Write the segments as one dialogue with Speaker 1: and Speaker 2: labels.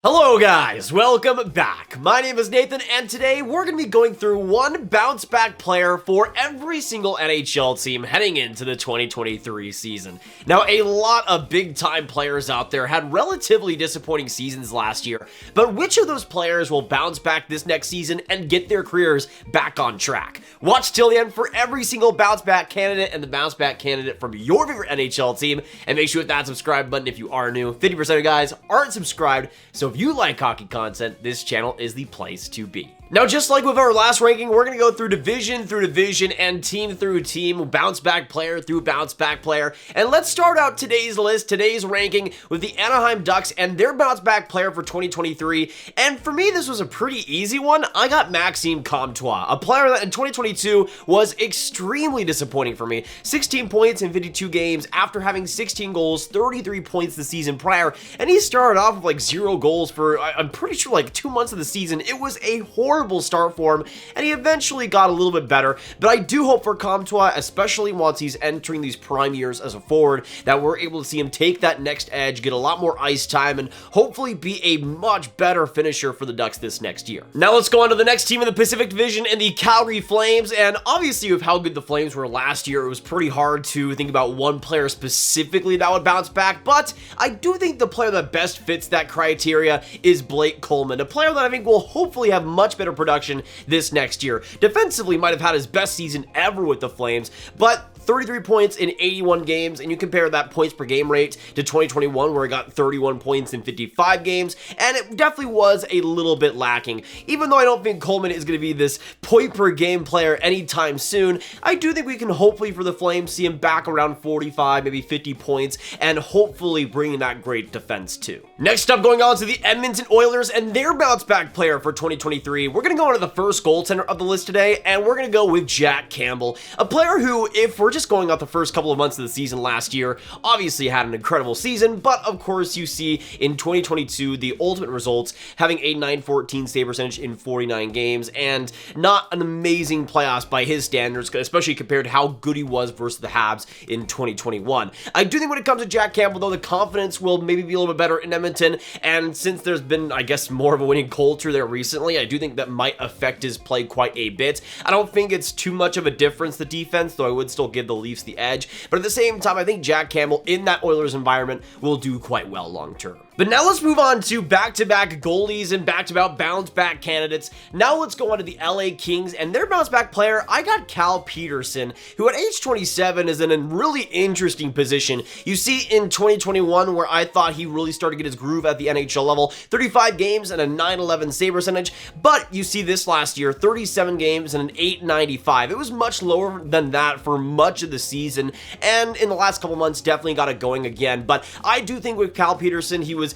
Speaker 1: Hello guys, welcome back. My name is Nathan and today we're going to be going through one bounce back player for every single NHL team heading into the 2023 season. Now a lot of big time players out there had relatively disappointing seasons last year, but which of those players will bounce back this next season and get their careers back on track? Watch till the end for every single bounce back candidate and the bounce back candidate from your favorite NHL team, and make sure to hit that subscribe button if you are new. 50% of you guys aren't subscribed, so if you like hockey content, this channel is the place to be. Now, just like with our last ranking, we're going to go through division and team through team, bounce back player through bounce back player. And let's start out today's list, today's ranking with the Anaheim Ducks and their bounce back player for 2023. And for me, this was a pretty easy one. I got MAXIME, a player that in 2022 was extremely disappointing for me. 16 points in 52 games after having 16 goals, 33 points the season prior. And he started off with like 0 goals for, I'm pretty sure, like 2 months of the season. It was a horrible start for him, and he eventually got a little bit better, but I do hope for COMTOIS, especially once he's entering these prime years as a forward, that we're able to see him take that next edge, get a lot more ice time, and hopefully be a much better finisher for the Ducks this next year. Now let's go on to the next team in the Pacific Division in the Calgary Flames, and obviously with how good the Flames were last year, it was pretty hard to think about one player specifically that would bounce back, but I do think the player that best fits that criteria is Blake Coleman, a player that I think will hopefully have much better production this next year. Defensively might have had his best season ever with the Flames, but 33 points in 81 games, and you compare that points per game rate to 2021 where he got 31 points in 55 games, and it definitely was a little bit lacking. Even though I don't think Coleman is going to be this point per game player anytime soon, I do think we can hopefully for the Flames see him back around 45, maybe 50 points, and hopefully bringing that great defense too. Next up, going on to the Edmonton Oilers and their bounce back player for 2023. We're going to go on to the first goaltender of the list today, and we're going to go with Jack Campbell, a player who, if we're just going off the first couple of months of the season last year, obviously had an incredible season, but of course you see in 2022 the ultimate results, having a .914 save percentage in 49 games, and not an amazing playoffs by his standards, especially compared to how good he was versus the Habs in 2021. I do think when it comes to Jack Campbell, though, the confidence will maybe be a little bit better in Edmonton, and since there's been, I guess, more of a winning culture there recently, I do think that might affect his play quite a bit. I don't think it's too much of a difference, the defense, though I would still give the Leafs the edge, but at the same time, I think Jack Campbell in that Oilers environment will do quite well long term. But now let's move on to back-to-back goalies and back-to-back bounce-back candidates. Now let's go on to the LA Kings and their bounce-back player. I got Cal Peterson, who at age 27 is in a really interesting position. You see in 2021 where I thought he really started to get his groove at the NHL level, 35 games and a .911 save percentage, but you see this last year, 37 games and an .895. It was much lower than that for much of the season, and in the last couple months definitely got it going again. But I do think with Cal Peterson, he was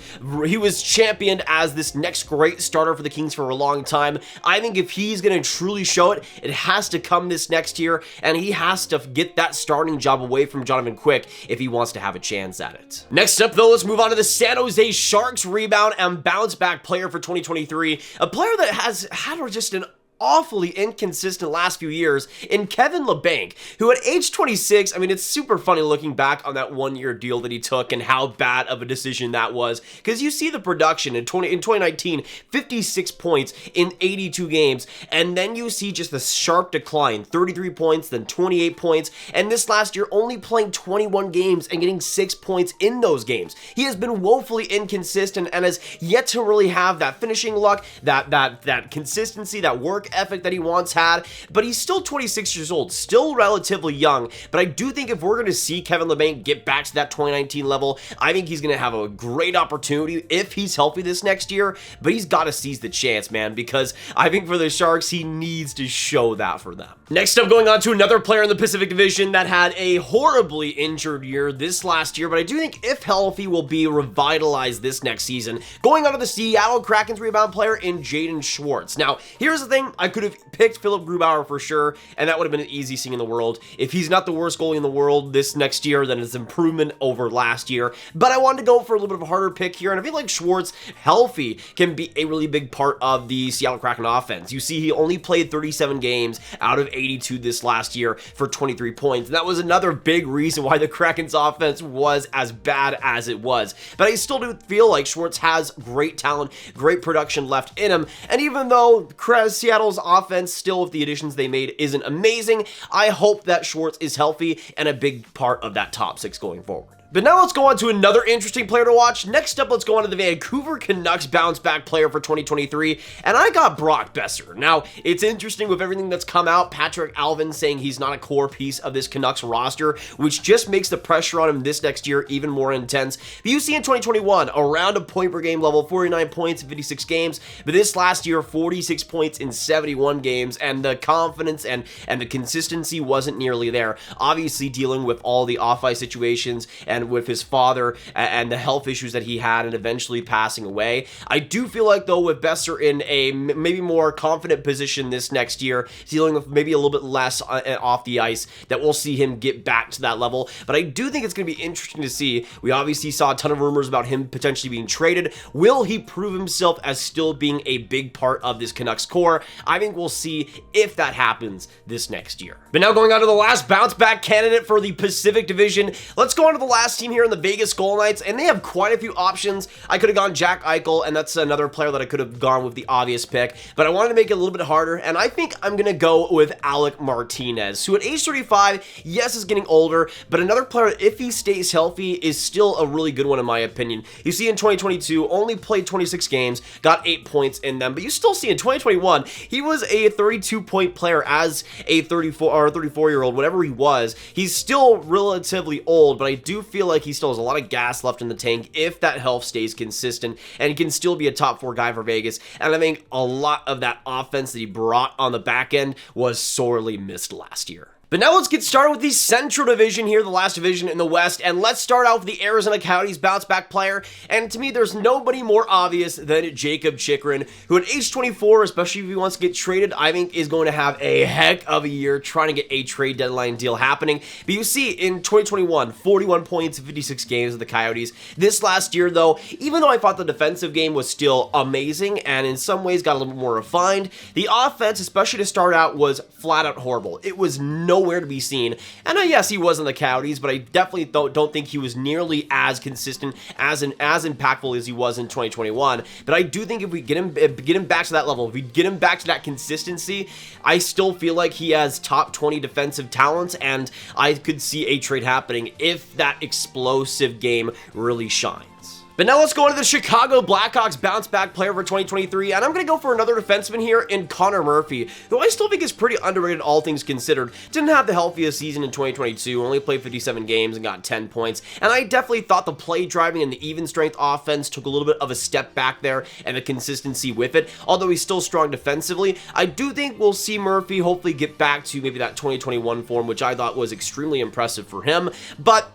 Speaker 1: championed as this next great starter for the Kings for a long time. I think if he's going to truly show it, it has to come this next year, and he has to get that starting job away from Jonathan Quick if he wants to have a chance at it. Next up, though, let's move on to the San Jose Sharks rebound and bounce back player for 2023, a player that has had just an awfully inconsistent last few years in Kevin Labanc, who at age 26, I mean, it's super funny looking back on that one-year deal that he took and how bad of a decision that was, because you see the production in 2019, 56 points in 82 games, and then you see just the sharp decline, 33 points, then 28 points, and this last year only playing 21 games and getting 6 points in those games. He has been woefully inconsistent and has yet to really have that finishing luck, that consistency, that work ethic that he once had, but he's still 26 years old, still relatively young, but I do think if we're going to see Kevin Labanc get back to that 2019 level, I think he's going to have a great opportunity if he's healthy this next year, but he's got to seize the chance, man, because I think for the Sharks, he needs to show that for them. Next up, going on to another player in the Pacific Division that had a horribly injured year this last year, but I do think if healthy will be revitalized this next season. Going on to the Seattle Kraken's rebound player in Jaden Schwartz. Now, here's the thing, I could have picked Philip Grubauer for sure, and that would have been an easy thing in the world. If he's not the worst goalie in the world this next year, then it's improvement over last year. But I wanted to go for a little bit of a harder pick here, and I feel like Schwartz, healthy, can be a really big part of the Seattle Kraken offense. You see, he only played 37 games out of 82 this last year for 23 points. And that was another big reason why the Kraken's offense was as bad as it was. But I still do feel like Schwartz has great talent, great production left in him. And even though Seattle's offense, still with the additions they made, isn't amazing, I hope that Schwartz is healthy and a big part of that top six going forward. But now let's go on to another interesting player to watch. Next up, let's go on to the Vancouver Canucks bounce back player for 2023, and I got Brock Boeser. Now, it's interesting with everything that's come out, Patrick Alvin saying he's not a core piece of this Canucks roster, which just makes the pressure on him this next year even more intense. But you see in 2021, around a point per game level, 49 points in 56 games, but this last year, 46 points in 71 games, and the confidence and the consistency wasn't nearly there. Obviously, dealing with all the off-ice situations and with his father and the health issues that he had and eventually passing away. I do feel like, though, with Boeser in a maybe more confident position this next year, dealing with maybe a little bit less off the ice, that we'll see him get back to that level. But I do think it's going to be interesting to see. We obviously saw a ton of rumors about him potentially being traded. Will he prove himself as still being a big part of this Canucks core? I think we'll see if that happens this next year. But now going on to the last bounce back candidate for the Pacific Division, let's go on to the last team here in the Vegas Golden Knights, and they have quite a few options. I could have gone Jack Eichel, and that's another player that I could have gone with the obvious pick, but I wanted to make it a little bit harder, and I think I'm going to go with Alec Martinez, who at age 35, yes, is getting older, but another player, if he stays healthy, is still a really good one in my opinion. You see in 2022, only played 26 games, got 8 points in them, but you still see in 2021, he was a 32-point player as a 34-year-old, whatever he was. He's still relatively old, but I do feel like he still has a lot of gas left in the tank if that health stays consistent, and he can still be a top 4 guy for Vegas. And I think a lot of that offense that he brought on the back end was sorely missed last year. But now let's get started with the Central Division here, the last division in the West, and let's start out with the Arizona Coyotes bounce back player, and to me, there's nobody more obvious than Jacob Chychrun, who at age 24, especially if he wants to get traded, I think is going to have a heck of a year trying to get a trade deadline deal happening. But you see, in 2021, 41 points in 56 games with the Coyotes. This last year, though, even though I thought the defensive game was still amazing, and in some ways got a little bit more refined, the offense, especially to start out, was flat out horrible. It was nowhere to be seen. And yes, he was in the Coyotes, but I definitely don't think he was nearly as consistent, as impactful as he was in 2021. But I do think if we get him back to that level, if we get him back to that consistency, I still feel like he has top 20 defensive talents, and I could see a trade happening if that explosive game really shines. But now let's go into the Chicago Blackhawks bounce back player for 2023, and I'm going to go for another defenseman here in Connor Murphy, who I still think is pretty underrated all things considered. Didn't have the healthiest season in 2022, only played 57 games and got 10 points, and I definitely thought the play driving and the even strength offense took a little bit of a step back there, and the consistency with it. Although he's still strong defensively, I do think we'll see Murphy hopefully get back to maybe that 2021 form, which I thought was extremely impressive for him, but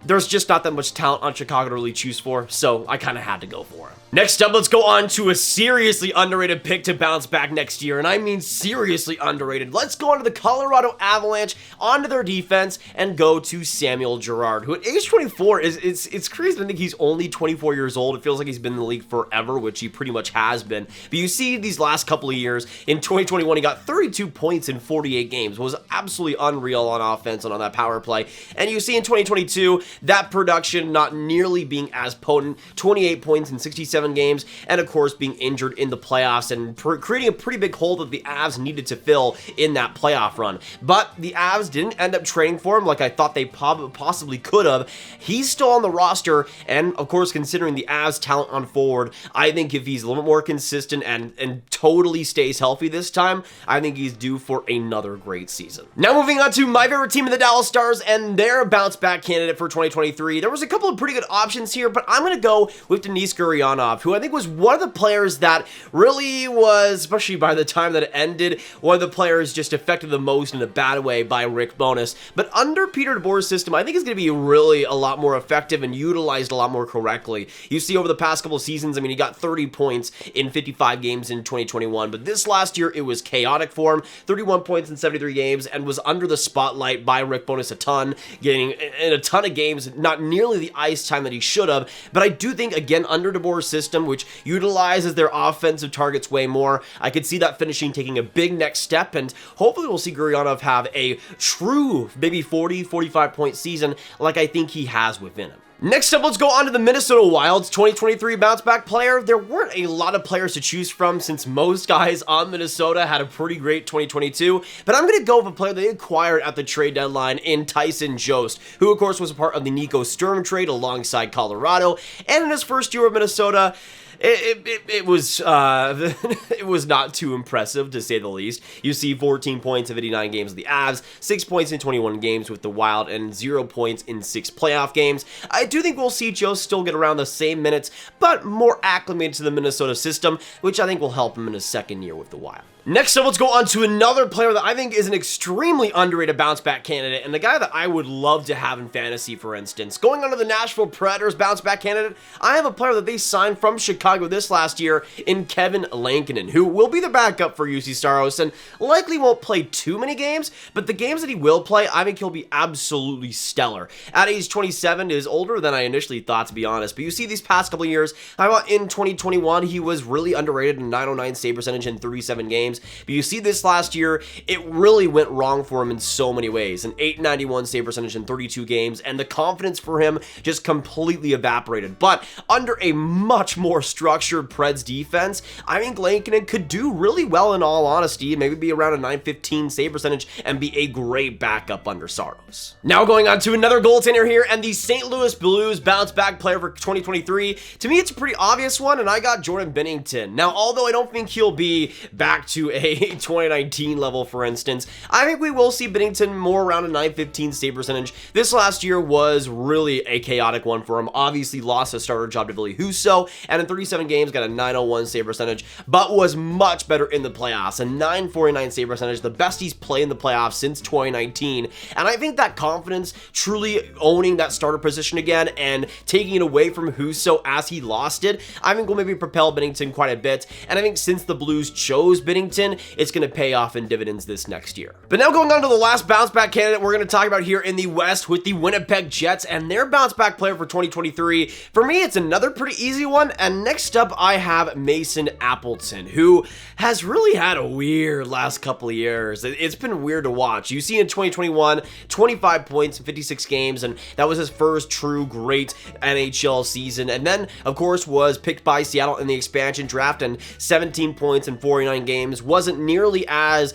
Speaker 1: there's just not that much talent on Chicago to really choose for, so I kind of had to go for him. Next up, let's go on to a seriously underrated pick to bounce back next year, and I mean seriously underrated. Let's go on to the Colorado Avalanche, onto their defense, and go to Samuel Girard, who at age 24, it's crazy to think he's only 24 years old. It feels like he's been in the league forever, which he pretty much has been. But you see these last couple of years, in 2021, he got 32 points in 48 games. It was absolutely unreal on offense and on that power play. And you see in 2022, that production not nearly being as potent, 28 points in 67 games, and of course being injured in the playoffs and creating a pretty big hole that the Avs needed to fill in that playoff run. But the Avs didn't end up trading for him like I thought they possibly could have. He's still on the roster, and of course considering the Avs talent on forward, I think if he's a little bit more consistent and totally stays healthy this time, I think he's due for another great season. Now moving on to my favorite team, the Dallas Stars, and their bounce back candidate for 2023. There was a couple of pretty good options here, but I'm going to go with Denis Gurianov, who I think was one of the players that really was, especially by the time that it ended, one of the players just affected the most in a bad way by Rick Bowness. But under Peter DeBoer's system, I think it's going to be really a lot more effective and utilized a lot more correctly. You see over the past couple of seasons, I mean, he got 30 points in 55 games in 2021, but this last year, it was chaotic for him, 31 points in 73 games, and was under the spotlight by Rick Bowness a ton, getting in a ton of games games, not nearly the ice time that he should have, but I do think, again, under DeBoer's system, which utilizes their offensive targets way more, I could see that finishing taking a big next step, and hopefully we'll see Gurianov have a true maybe 40-45 point season like I think he has within him. Next up, let's go on to the Minnesota Wild's 2023 bounce back player. There weren't a lot of players to choose from since most guys on Minnesota had a pretty great 2022, but I'm going to go with a player they acquired at the trade deadline in Tyson Jost, who of course was a part of the Nico Sturm trade alongside Colorado, and in his first year with Minnesota, it was it was not too impressive, to say the least. You see 14 points in 59 games with the Avs, 6 points in 21 games with the Wild, and 0 points in 6 playoff games. I do think we'll see Joe still get around the same minutes, but more acclimated to the Minnesota system, which I think will help him in his second year with the Wild. Next up, let's go on to another player that I think is an extremely underrated bounce-back candidate, and the guy that I would love to have in fantasy, for instance. Going on to the Nashville Predators bounce-back candidate, I have a player that they signed from Chicago this last year in Kevin Lankinen, who will be the backup for UC Saros and likely won't play too many games, but the games that he will play, I think he'll be absolutely stellar. At age 27, is older than I initially thought, to be honest, but you see these past couple of years, I thought in 2021, he was really underrated in 909 save percentage in 37 games. But you see this last year, it really went wrong for him in so many ways. An 891 save percentage in 32 games, and the confidence for him just completely evaporated. But under a much more structured Preds defense, I think Lankinen could do really well, in all honesty, maybe be around a 915 save percentage and be a great backup under Saros. Now going on to another goaltender here, and the St. Louis Blues bounce back player for 2023. To me, it's a pretty obvious one, and I got Jordan Binnington. Now, although I don't think he'll be back to a 2019 level, for instance, I think we will see Binnington more around a 915 save percentage. This last year was really a chaotic one for him. Obviously lost a starter job to Ville Husso, and in 37 games got a 901 save percentage, but was much better in the playoffs. A 949 save percentage, the best he's played in the playoffs since 2019, and I think that confidence, truly owning that starter position again and taking it away from Husso as he lost it, I think will maybe propel Binnington quite a bit, and I think since the Blues chose Binnington, it's going to pay off in dividends this next year. But now going on to the last bounce back candidate we're going to talk about here in the West with the Winnipeg Jets and their bounce back player for 2023. For me, it's another pretty easy one, and next up I have Mason Appleton, who has really had a weird last couple of years. It's been weird to watch. You see in 2021, 25 points in 56 games, and that was his first true great NHL season, and then of course was picked by Seattle in the expansion draft, and 17 points in 49 games wasn't nearly as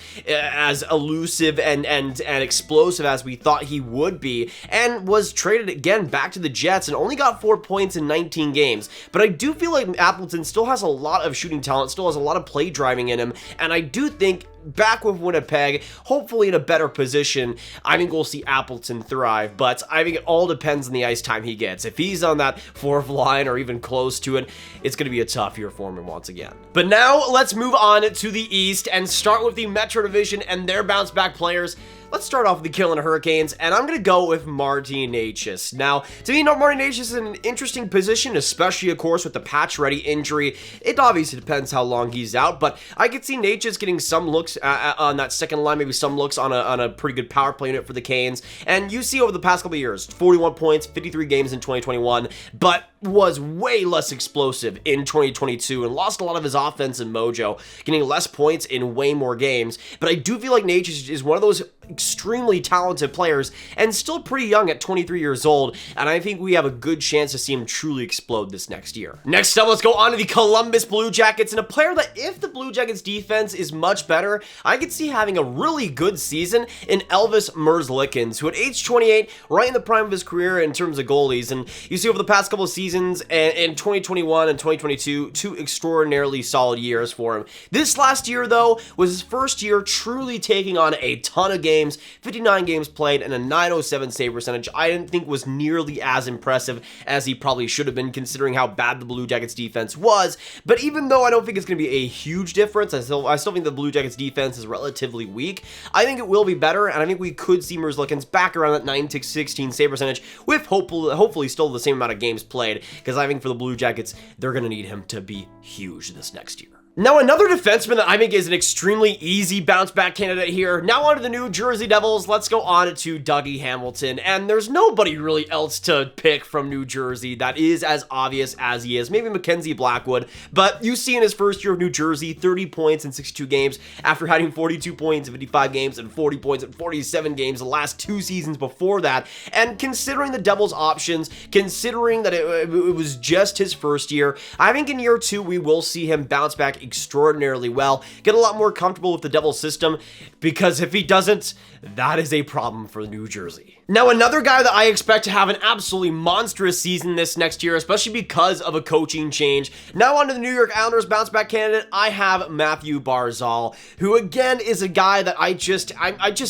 Speaker 1: elusive and explosive as we thought he would be, and was traded again back to the Jets and only got 4 points in 19 games. But I do feel like Appleton still has a lot of shooting talent, still has a lot of play driving in him, and I do think back with Winnipeg, hopefully in a better position, I think we'll see Appleton thrive, but I think it all depends on the ice time he gets. If he's on that fourth line or even close to it, it's going to be a tough year for him once again. But now let's move on to the East and start with the Metro Division and their bounce back players. Let's start off with the Carolina Hurricanes, and I'm going to go with Martin Necas. Now, to me, Martin Necas is in an interesting position, especially, of course, with the Patch-ready injury. It obviously depends how long he's out, but I could see Necas getting some looks on that second line, maybe some looks on a pretty good power play unit for the Canes. And you see over the past couple of years, 41 points, 53 games in 2021, but was way less explosive in 2022 and lost a lot of his offensive mojo, getting less points in way more games. But I do feel like Necas is one of those extremely talented players and still pretty young at 23 years old, and I think we have a good chance to see him truly explode this next year. Next up, let's go on to the Columbus Blue Jackets, and a player that, if the Blue Jackets defense is much better, I could see having a really good season in Elvis Merzlikins, who at age 28, right in the prime of his career in terms of goalies, and you see over the past couple of seasons, and in 2021 and 2022, two extraordinarily solid years for him. This last year, though, was his first year truly taking on a ton of games, 59 games played, and a 907 save percentage. I didn't think was nearly as impressive as he probably should have been, considering how bad the Blue Jackets defense was. But even though I don't think it's going to be a huge difference, I still think the Blue Jackets defense is relatively weak. I think it will be better, and I think we could see Merzlikins back around that 9-16 save percentage with hopefully still the same amount of games played, because I think for the Blue Jackets, they're going to need him to be huge this next year. Now, another defenseman that I think is an extremely easy bounce-back candidate here. Now on to the New Jersey Devils. Let's go on to Dougie Hamilton. And there's nobody really else to pick from New Jersey that is as obvious as he is. Maybe Mackenzie Blackwood. But you see in his first year of New Jersey, 30 points in 62 games after having 42 points in 55 games and 40 points in 47 games the last 2 seasons before that. And considering the Devils' options, considering that it was just his first year, I think in year 2 we will see him bounce back extraordinarily well, get a lot more comfortable with the Devils system, because if he doesn't, that is a problem for New Jersey. Now, another guy that I expect to have an absolutely monstrous season this next year, especially because of a coaching change. Now on to the New York Islanders bounce back candidate, I have Matthew Barzal, who again is a guy that I just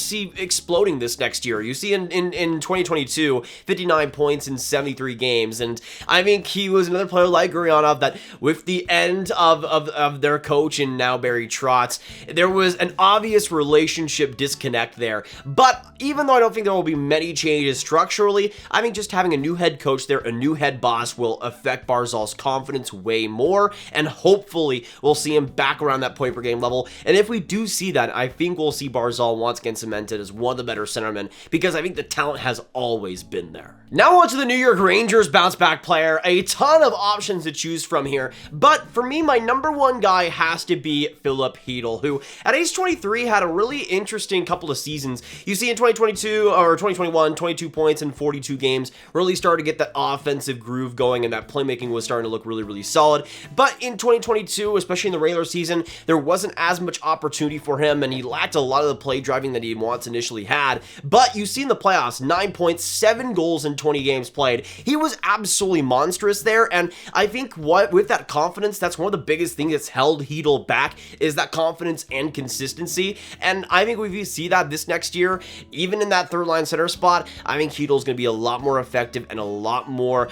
Speaker 1: see exploding this next year. You see in 2022, 59 points in 73 games, and I think he was another player like Gurianov that with the end of their coach and now Barry Trotz, there was an obvious relationship disconnect there. But even though I don't think there will be many changes structurally, I think just having a new head coach there, a new head boss, will affect Barzal's confidence way more, and hopefully we'll see him back around that point per game level. And if we do see that, I think we'll see Barzal once again cemented as one of the better centermen, because I think the talent has always been there. Now on to the New York Rangers bounce back player. A ton of options to choose from here, but for me, my number one guy has to be Philip Hedl, who at age 23 had a really interesting couple of seasons. You see in 2022 or 2021, 22 points in 42 games, really started to get that offensive groove going, and that playmaking was starting to look really, really solid. But in 2022, especially in the regular season, there wasn't as much opportunity for him, and he lacked a lot of the play driving that he once initially had. But you see in the playoffs, 9 points, 7 goals in 20 games played. He was absolutely monstrous there, and I think with that confidence, that's one of the biggest things that's held Hedl back, is that confidence and consistency. And I think if we see that this next year, even in that third line center spot, I think Hedl's going to be a lot more effective and a lot more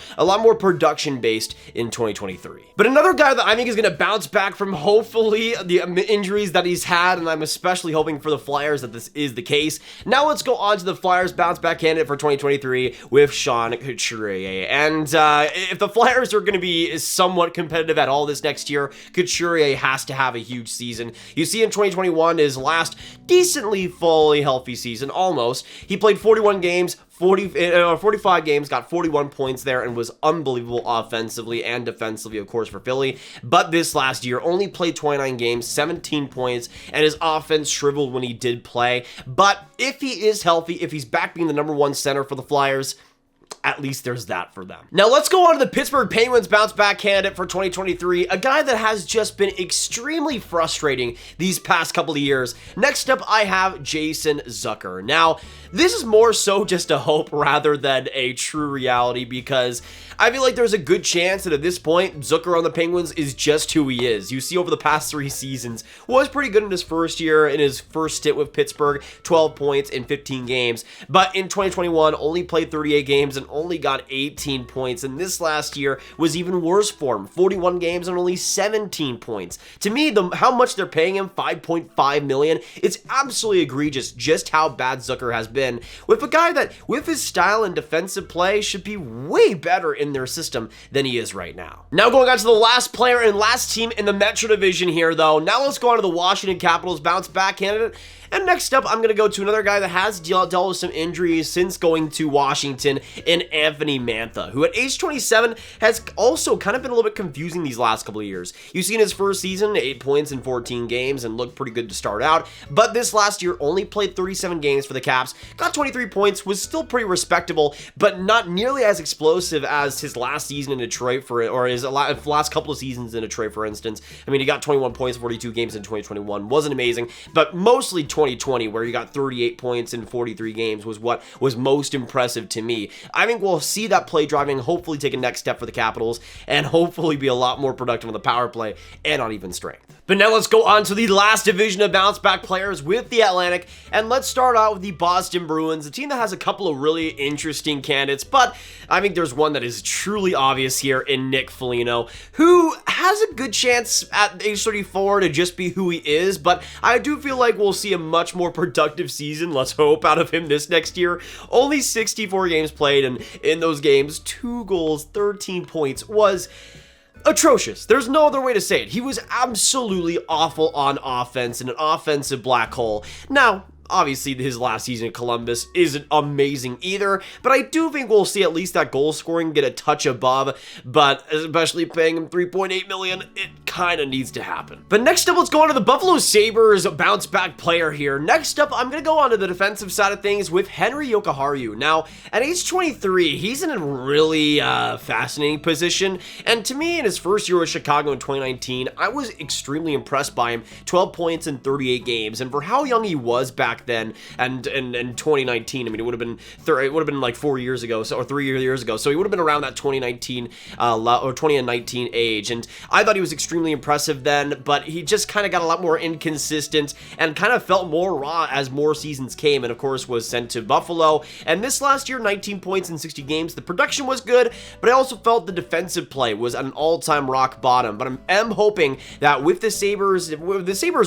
Speaker 1: production based in 2023. But another guy that I think is going to bounce back from hopefully the injuries that he's had, and I'm especially hoping for the Flyers that this is the case. Now let's go on to the Flyers bounce back candidate for 2023 with Sean Couturier. And if the Flyers are going to be somewhat competitive at all this next year, Couturier has to have a huge season. You see in 2021, his last decently fully healthy season, almost, he played 41 games, 45 games, got 41 points there, and was unbelievable offensively and defensively, of course, for Philly. But this last year, only played 29 games, 17 points, and his offense shriveled when he did play. But if he is healthy, if he's back being the number 1 center for the Flyers, at least there's that for them. Now let's go on to the Pittsburgh Penguins bounce back candidate for 2023, a guy that has just been extremely frustrating these past couple of years. Next up, I have Jason Zucker. Now, this is more so just a hope rather than a true reality, because I feel like there's a good chance that at this point, Zucker on the Penguins is just who he is. You see over the past 3 seasons, was pretty good in his first year, in his first stint with Pittsburgh, 12 points in 15 games. But in 2021, only played 38 games and only got 18 points. And this last year was even worse for him, 41 games and only 17 points. To me, how much they're paying him, $5.5 million, it's absolutely egregious just how bad Zucker has been, with a guy that, with his style and defensive play, should be way better in their system than he is right now. Now going on to the last player and last team in the Metro Division here, though. Now let's go on to the Washington Capitals bounce back candidate. And next up, I'm going to go to another guy that has dealt with some injuries since going to Washington, in Anthony Mantha, who at age 27 has also kind of been a little bit confusing these last couple of years. You see in his first season, 8 points in 14 games and looked pretty good to start out, but this last year only played 37 games for the Caps, got 23 points, was still pretty respectable, but not nearly as explosive as his last season in Detroit, or his last couple of seasons in Detroit, for instance. I mean, he got 21 points, 42 games in 2021, wasn't amazing, but mostly 2020, where you got 38 points in 43 games, was what was most impressive to me. I think we'll see that play driving hopefully take a next step for the Capitals, and hopefully be a lot more productive on the power play and on even strength. But now let's go on to the last division of bounce back players with the Atlantic, and let's start out with the Boston Bruins, a team that has a couple of really interesting candidates, but I think there's one that is truly obvious here in Nick Foligno, who has a good chance at age 34 to just be who he is, but I do feel like we'll see a much more productive season, let's hope, out of him this next year. Only 64 games played, and in those games, 2 goals, 13 points was atrocious. There's no other way to say it. He was absolutely awful on offense and an offensive black hole. Now, obviously, his last season in Columbus isn't amazing either, but I do think we'll see at least that goal scoring get a touch above, but especially paying him $3.8 million, it kind of needs to happen. But next up, let's go on to the Buffalo Sabres bounce back player here. Next up, I'm going to go on to the defensive side of things with Henri Jokiharju. Now, at age 23, he's in a really fascinating position, and to me, in his first year with Chicago in 2019, I was extremely impressed by him. 12 points in 38 games, and for how young he was back then, and in 2019, I mean, it would have been like 4 years ago, or 3 years ago, so he would have been around that 2019 or 2019 age, and I thought he was extremely impressive then, but he just kind of got a lot more inconsistent and kind of felt more raw as more seasons came, and of course was sent to Buffalo. And this last year, 19 points in 60 games, the production was good, but I also felt the defensive play was at an all-time rock bottom. But I am hoping that with the Sabres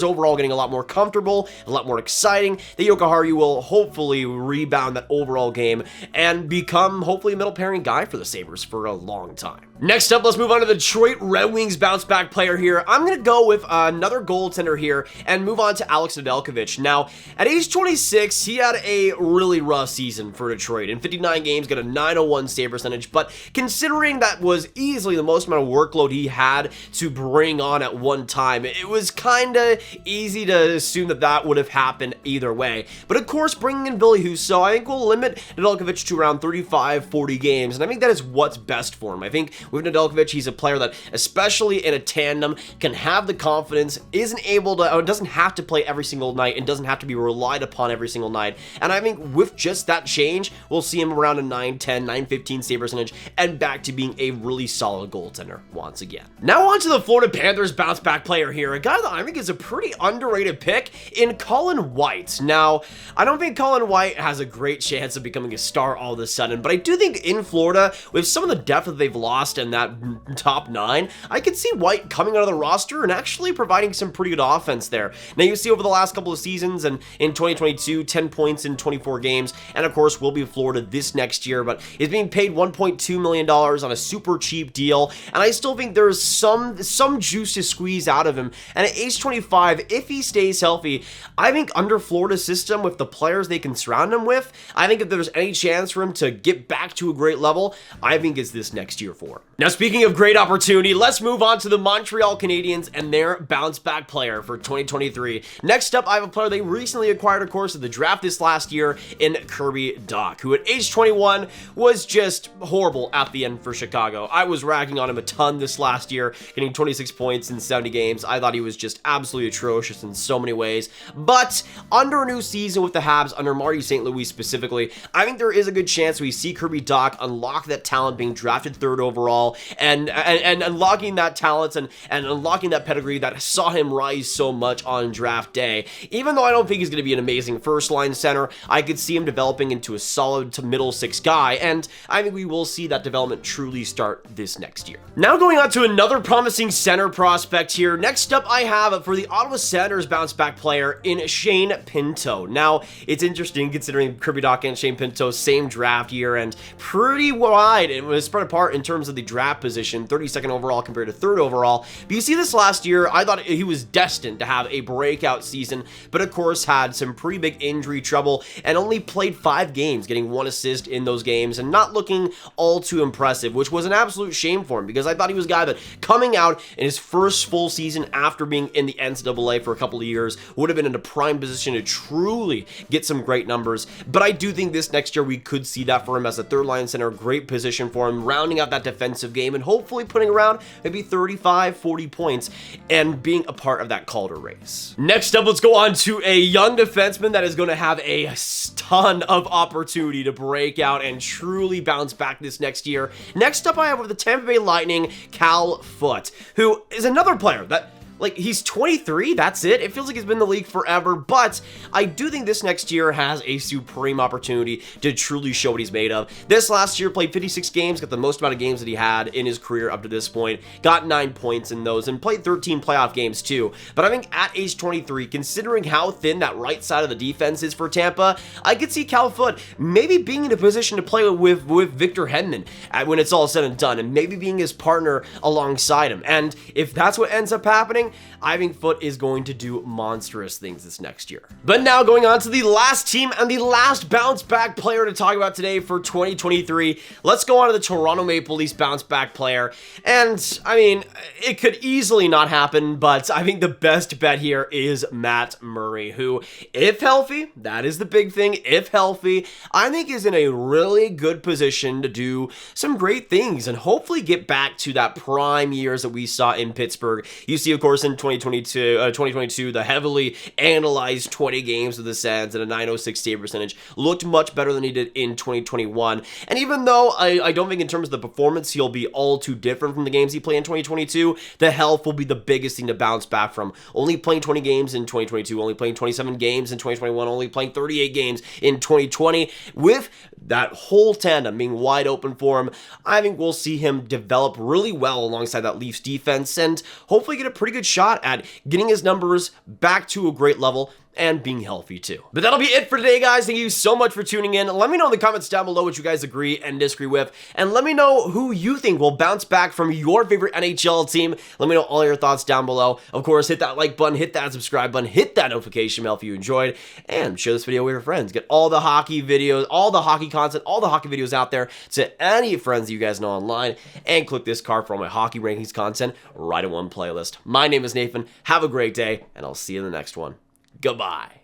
Speaker 1: overall getting a lot more comfortable, a lot more exciting, that Jokiharju will hopefully rebound that overall game and become hopefully a middle pairing guy for the Sabres for a long time. Next up, let's move on to the Detroit Red Wings bounce back player here. I'm going to go with another goaltender here and move on to Alex Nedeljkovic. Now, at age 26, he had a really rough season for Detroit. In 59 games, got a .901 save percentage, but considering that was easily the most amount of workload he had to bring on at one time, it was kind of easy to assume that that would have happened either way. But of course, bringing in Billy Husso, I think will limit Nedeljkovic to around 35-40 games, and I think that is what's best for him. I think with Nedeljkovic, he's a player that, especially in a tandem, can have the confidence, isn't able to, or doesn't have to play every single night, and doesn't have to be relied upon every single night. And I think with just that change, we'll see him around a 910, 915 save percentage, and back to being a really solid goaltender once again. Now on to the Florida Panthers bounce back player here, a guy that I think is a pretty underrated pick in Colin White. Now, I don't think Colin White has a great chance of becoming a star all of a sudden, but I do think in Florida, with some of the depth that they've lost in that top 9, I could see White coming out of the roster and actually providing some pretty good offense there. Now, you see over the last couple of seasons, and in 2022, 10 points in 24 games, and of course will be Florida this next year, but he's being paid $1.2 million on a super cheap deal, and I still think there's some juice to squeeze out of him. And at age 25, if he stays healthy, I think under Florida's system, with the players they can surround him with, I think if there's any chance for him to get back to a great level, I think it's this next year for him. Now, speaking of great opportunity, let's move on to the Montreal Canadiens and their bounce back player for 2023. Next up, I have a player they recently acquired, of course, in the draft this last year in Kirby Dach, who at age 21 was just horrible at the end for Chicago. I was ragging on him a ton this last year, getting 26 points in 70 games. I thought he was just absolutely atrocious in so many ways. But under a new season with the Habs, under Marty St. Louis specifically, I think there is a good chance we see Kirby Dach unlock that talent, being drafted 3rd overall, and unlocking that talent and unlocking that pedigree that saw him rise so much on draft day. Even though I don't think he's going to be an amazing first-line center, I could see him developing into a solid to middle 6 guy, and I think we will see that development truly start this next year. Now going on to another promising center prospect here. Next up, I have for the Ottawa Senators bounce back player in Shane Pinto. Now, it's interesting considering Kirby Dach and Shane Pinto same draft year and pretty wide. It was spread apart in terms of the draft position, 32nd overall compared to 3rd overall. But you see this last year, I thought he was destined to have a breakout season, but of course had some pretty big injury trouble and only played 5 games, getting 1 assist in those games and not looking all too impressive, which was an absolute shame for him because I thought he was a guy that coming out in his first full season after being in the NCAA for a couple of years would have been in a prime position to truly get some great numbers. But I do think this next year we could see that for him as a 3rd-line center, great position for him, rounding out that defensive game and hopefully putting around maybe 35-40 points and being a part of that Calder race. Next up, let's go on to a young defenseman that is going to have a ton of opportunity to break out and truly bounce back this next year. Next up, I have with the Tampa Bay Lightning, Cal Foote, who is another player that Like, he's 23, that's it. It feels like he's been in the league forever, but I do think this next year has a supreme opportunity to truly show what he's made of. This last year played 56 games, got the most amount of games that he had in his career up to this point, got 9 points in those, and played 13 playoff games too. But I think at age 23, considering how thin that right side of the defense is for Tampa, I could see Cal Foote maybe being in a position to play with Victor Hedman when it's all said and done, and maybe being his partner alongside him. And if that's what ends up happening, I think Foote is going to do monstrous things this next year. But now going on to the last team and the last bounce back player to talk about today for 2023, let's go on to the Toronto Maple Leafs bounce back player. And I mean, it could easily not happen, but I think the best bet here is Matt Murray, who, if healthy, that is the big thing, if healthy, I think is in a really good position to do some great things and hopefully get back to that prime years that we saw in Pittsburgh. You see, of course, in 2022, the heavily analyzed 20 games with the Sens and a .906 save percentage looked much better than he did in 2021. And even though I don't think in terms of the performance he'll be all too different from the games he played in 2022, the health will be the biggest thing to bounce back from. Only playing 20 games in 2022, only playing 27 games in 2021, only playing 38 games in 2020, with that whole tandem being wide open for him, I think we'll see him develop really well alongside that Leafs defense and hopefully get a pretty good shot at getting his numbers back to a great level and being healthy too. But that'll be it for today, guys. Thank you so much for tuning in. Let me know in the comments down below what you guys agree and disagree with, and let me know who you think will bounce back from your favorite NHL team. Let me know all your thoughts down below. Of course, hit that like button, hit that subscribe button, hit that notification bell if you enjoyed, and share this video with your friends. Get all the hockey videos, all the hockey content, all the hockey videos out there to any friends that you guys know online, and click this card for all my hockey rankings content right in one playlist. My name is Nathan. Have a great day, and I'll see you in the next one. Goodbye.